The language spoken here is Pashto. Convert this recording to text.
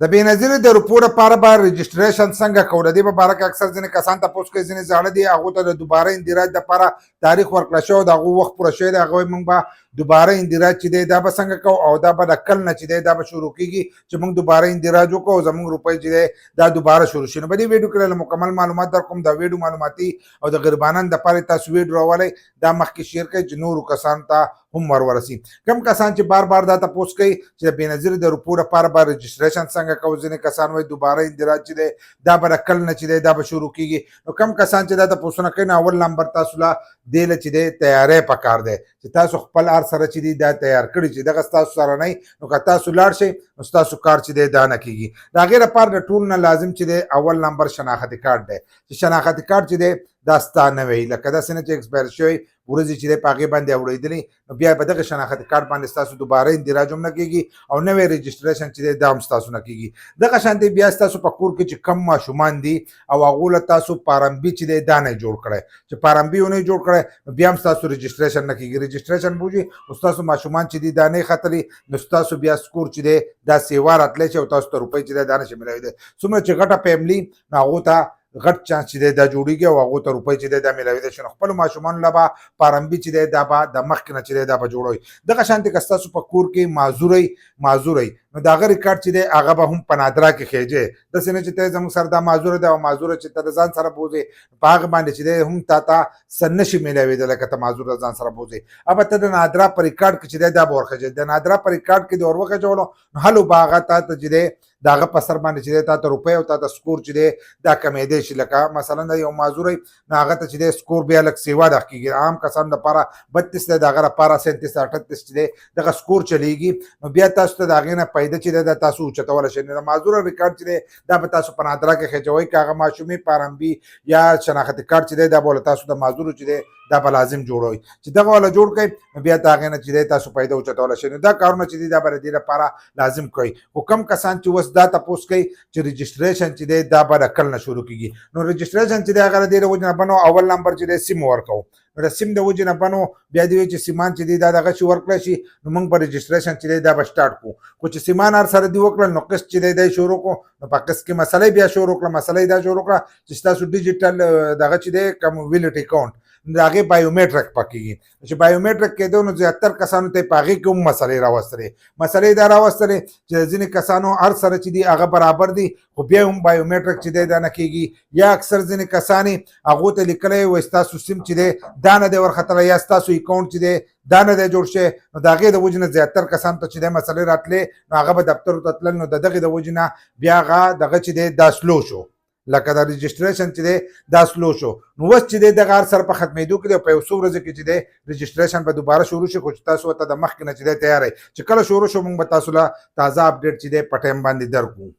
د بېنظیري د روپو لپاره به رجسټریشن څنګه کوو؟ د دې په باره کې اکثر ځینې کسان تپوس کوي، ځینې زاړه دي، هغو ته د دوباره اندراج دپاره تاریخ ورکړه شوی د هغو وخت پوره شوی دی. هغه وایي موږ به دوباره اندراج چې دی دا به څنګه کوو، او دا به د کل نه چې دی دا به شروع کېږي چې موږ دوباره اندراج وکړو او زموږ روپۍ چې دی دا دوباره شروع شي. نو په دې ویډیو کې له مکمل معلومات در کوم. دا ویډیو معلوماتي او د غریبانو دپاره تاسو ویډیو راولئ، دا مخکې شیر کړئ چې نورو کسانو ته هم ورورسي. کم کسان چې بار بار دا تپوس کوي چې د بېنظیري د روپو لپاره به رجسټریشن څنګه کوو، ځینې کسان وایي دوباره اندراج چې دی دا به د کل نه چې دی دا به شروع کېږي. نو کم کسان چې دا تپوسونه کوي نو اول نمبر تاسو له دې له چې دی تیاری پکار دی چې تاسو خپل هر سره چې دی دا تیار کړي چې دغه ستاسو سره نه وي نو که تاسو لاړ شئ نو ستاسو کار چې دی دا نه کېږي. د هغې لپاره د ټول نه لازم چې دی اول نمبر شناختي کارت دی چې شناختي کارت چې دی دا ستا نه وي، لکه داسې نه چې اکسپایر شوی ورځې چې دی په هغې باندې اورېدلي نو بیا په دغه شناختي کارت باندې ستاسو دوباره اندراج هم نه کېږي او نوی رجسټریشن چې دی دا هم ستاسو نه کېږي. دغه شانتې بیا ستاسو په کور کې چې کم ماشومان دي او هغو له تاسو پارمبي چې دی دا نه جوړ کړی، چې پارمبي ونه جوړ کړی نو بیا هم ستاسو رجسټریشن نه کېږي. رجسټریشن بوجي او ستاسو ماشومان چې دي دا نه ختلي نو ستاسو بیا سکور چې دی دا سیوا راتلی شي او تاسو ته روپۍ چې دی دا نشي میلاویدی. څومره چې غټه فیملي نو هغو ته غټ چانس چې دی دا جوړېږي او هغو ته روپۍ چې دی دا میلاویدی شي. نو خپلو ماشومانو له به پارمبي چې دی دا به د مخکې نه چې دی دا به جوړوي. دغه شانتې که ستاسو په کور کې معذوری نو د هغه ریکارډ چې دی هغه به هم په نادره کې خېجې، داسې نه چې ته زموږ سره دا معذوره دی او معذوره چې ته د ځان سره بوځې په هغه باندې چې دی هم تا ته څه نشي میلاویدلی که ته معذور د ځان سره بوځې. البته د نادره په ریکارډ کې چې دی دا به ورخېجې. د نادره په ریکارډ کې د ور وخېجولو نو هلو به هغه تا ته چې دی د هغه په سر باندې چې دی تا ته روپۍ او تا ته سکور چې دی دا کمېدی شي. لکه مثلا د یو معذوری نو هغه ته چې دی سکور بیا لږ سیوا دغه کېږي. عام کسانو دپاره 32 دی، د هغه لپاره 37 38 چې دی دغه سکور چلیږي. نو بیا تاسو ته د هغې نه پیدا چې دی دا تاسو اوچتولی شئ. نو د معذوره ریکارډ چې دی دا به تاسو په نادره کې خېجوئ، که هغه ماشومي پارمبي یا شناختي کارت چې دی دا به له تاسو د معذورو چې دی دا به لازم جوړوئ. چې دغه والا جوړ کړئ نو بیا د هغې نه چې دی تاسو پیدا اوچتولی شئ. نو دا کارونه چې دي دا به د دې لپاره لازم کوئ. خو کم کسان چې اوس دا تپوس کوي چې رجسټریشن چې دی دا به د کل نه شروع کېږي. نو رجسټریشن چې دی هغه د دې د وجې نه بنو اول نمبر چې دی سیم ورکوو. نو د سیم د وجې نه بنو بیا دې وایي چې سیمان چې دی دا دغه شي ورکړی شي نو موږ به رجسټریشن چې دی دا به سټارټ کړو. خو چې سیمان هر سره دي وکړل نو قسط چې دی دا شروع کړو نو په قسط کې مسله بیا شروع کړه. مسله یې دا شروع کړه چې ستاسو ډیجیټل دغه چې دی کمویلټي اکاونټ د هغې بایومیټرک پکېږي. چې بایومیټرک کېدو نو زیاتر کسانو ته یې په هغې کې هم مسلې راوستلې. مسلې دا راوستلې چې ځینې کسانو هر سره چې دي هغه برابر دي خو بیا هم بایومیټرک چې دی دا نه کېږي. یا اکثر ځینې کسان یې هغو ته لیکلی وایي ستاسو سیم چې دی دا نه دی ورختلی یا ستاسو اکاونټ چې دی دا نه دی جوړ شوی. نو د هغې د وجې نه زیاتر کسانو ته چې دی مسلې راتلې نو هغه به دفترو ته تلل. نو د دغې د وجې نه بیا هغه دغه چې دی دا سلو شو، لکه د رجسټریشن چې دی دا سلو شو. نو اوس چې دی دغه هر سره په ختمېدو کې دی په یو څو ورځو کې چې دی رجسټریشن به دوباره شروع شي. خو چې تاسو ورته د مخکې نه چې دی تیاری چې کله شروع شو موږ به تاسو له تازه اپډیټ چې دی په ټایم باندې درکړو.